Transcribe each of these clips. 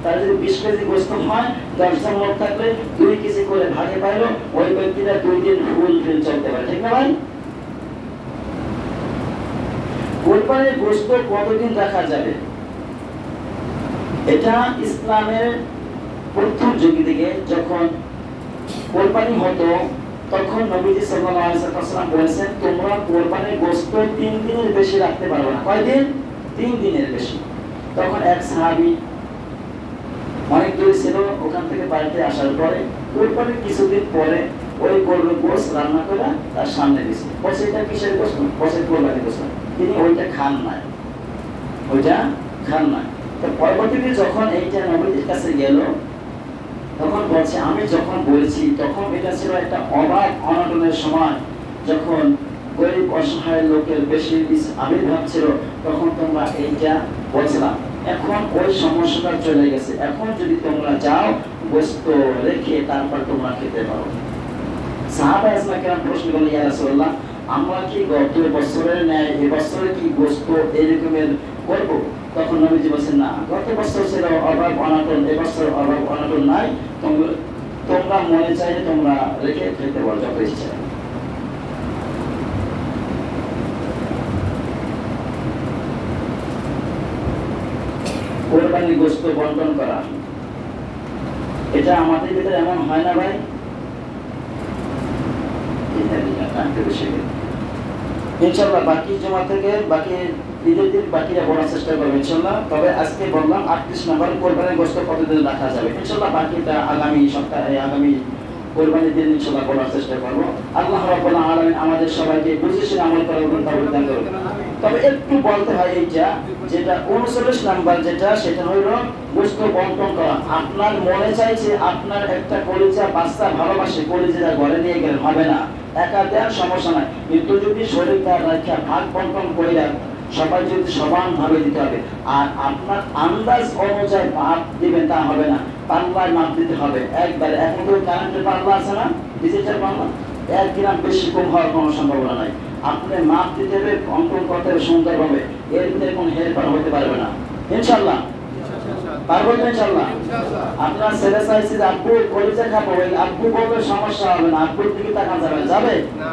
তার যদি 20 কেজি গোস্ত হয়, 10 জন লোক থাকলে 2 কেজি করে ভাগে পাইলো, ওই ব্যক্তিটা 2 দিন ফুল চলতে পারে, ঠিক না ভাই? কোরবানির গোস্ত কতদিন রাখা যাবে? এটা ইসলামের প্রথম যুগ থেকে যখন কোরবানি হতো, তখন নবীজি সাল্লাল্লাহু আলাইহি ওয়াসাল্লাম বলেছেন, তোমরা কোরবানির গোশত 3 দিনের বেশি রাখতে পারবে না। কয় দিন? 3 দিনের বেশি। তখন এক সাহাবী অনেক দূরে ছিল, ওখান থেকে বাড়িতে আসার পরে কোরবানির কিছুদিন পরে ওই গরুর গোশত রান্না করে তার সামনে দিয়েছে। বলছে এটা কিসের গোশত? বলছে কোরবানির গোশত। তিনি ওইটা খান না, ওইটা খান না। তো পরবর্তীতে যখন এইটা নবীজির কাছে গেল, তখন বলছে আমি যখন বলেছি তখন এটা ছিল একটা অভাব অনটনের সময়, যখন গরিব অসহায় লোকের বেশি আবির্ভাব ছিল, তখন তোমরা এইটা বলছিলাম। এখন ওই সমস্যাটা চলে গেছে, এখন যদি তোমরা যাও গোশত রেখে তারপর তোমরা খেতে পারো। সাহাবায়ে কেরাম প্রশ্ন করলেন, ইয়া রাসূলুল্লাহ, আমরা কি গত বছরের ন্যায় এবছরে কি গোশত এরকমের করব? তখন নবীজি বলেছেন, না, গত বছর ছিল অভাব অনটন, এবছর অভাব অনটন নাই, তোমরা মনে চাইলে তোমরা রেখে খেতে পারো যত ইচ্ছা। কোরবানির গোশত বন্টন করা, এটা আমাদের ভিতরে এমন হয় না ভাই? ইনশাআল্লাহ বাকি জমা থেকে বাকি ঈদের দিন বাকিরা বলার চেষ্টা করবো ইনশাআল্লাহ। তবে আজকে বললাম 38 নম্বর কোরবানির গোশত কতদিন রাখা যাবে, ইনশাআল্লাহ বাকিটা আগামী সপ্তাহে আগামী কোরবানির দিন ইনশাআল্লাহ বলার চেষ্টা করবো। আল্লাহ রাব্বুল আলামিন আমাদের সবাইকে বুঝে শুনে আমল করার তৌফিক দান করুন। তবে একটু বলতে হয়, এইটা যেটা 39 নাম্বার যেটা, সেটা হলো গোশত বন্টন করা। আপনার মনে চাইছে আপনার একটা কলিজা বাচ্চা ভালোবাসে, কলিজাটা ঘরে নিয়ে গেলে হবে না, একা দেওয়ার সমস্যা নাই, কিন্তু যদি শরীরটা রাখা ভাগ বন্টন করে দেন, সবাই যদি সমান ভাবে দিতে হবে। আর আপনার আন্দাজ অনুযায়ী মাপ দিবেন তা হবে না, পাল্লায় মাপ দিতে হবে একবারে। এখন তো কারেন্টের পাল্লা আছে না, ডিজিটাল পাল্লা, 1 গ্রাম বেশি কম হওয়ার কোনো সম্ভাবনা নাই। আপনি মাপ দিতে হবে, অঙ্কন করতে হবে সুন্দরভাবে, এর ভিতরে কোনো হেরফের হতে পারবে না ইনশাআল্লাহ। পারবো তো ইনশাআল্লাহ? আপনার ছেলে চাইছে যে আব্বু কলিজা খাবো, আব্বু বললে সমস্যা হবে না, আব্বুর দিকে তাকান যাবে না।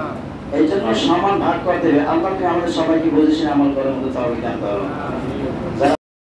এই জন্য সমান ভাগ করতে হবে। আল্লাহ আমাদের সবাইকে বুঝে শুনে আমল করার মতো তৌফিক দান করুন।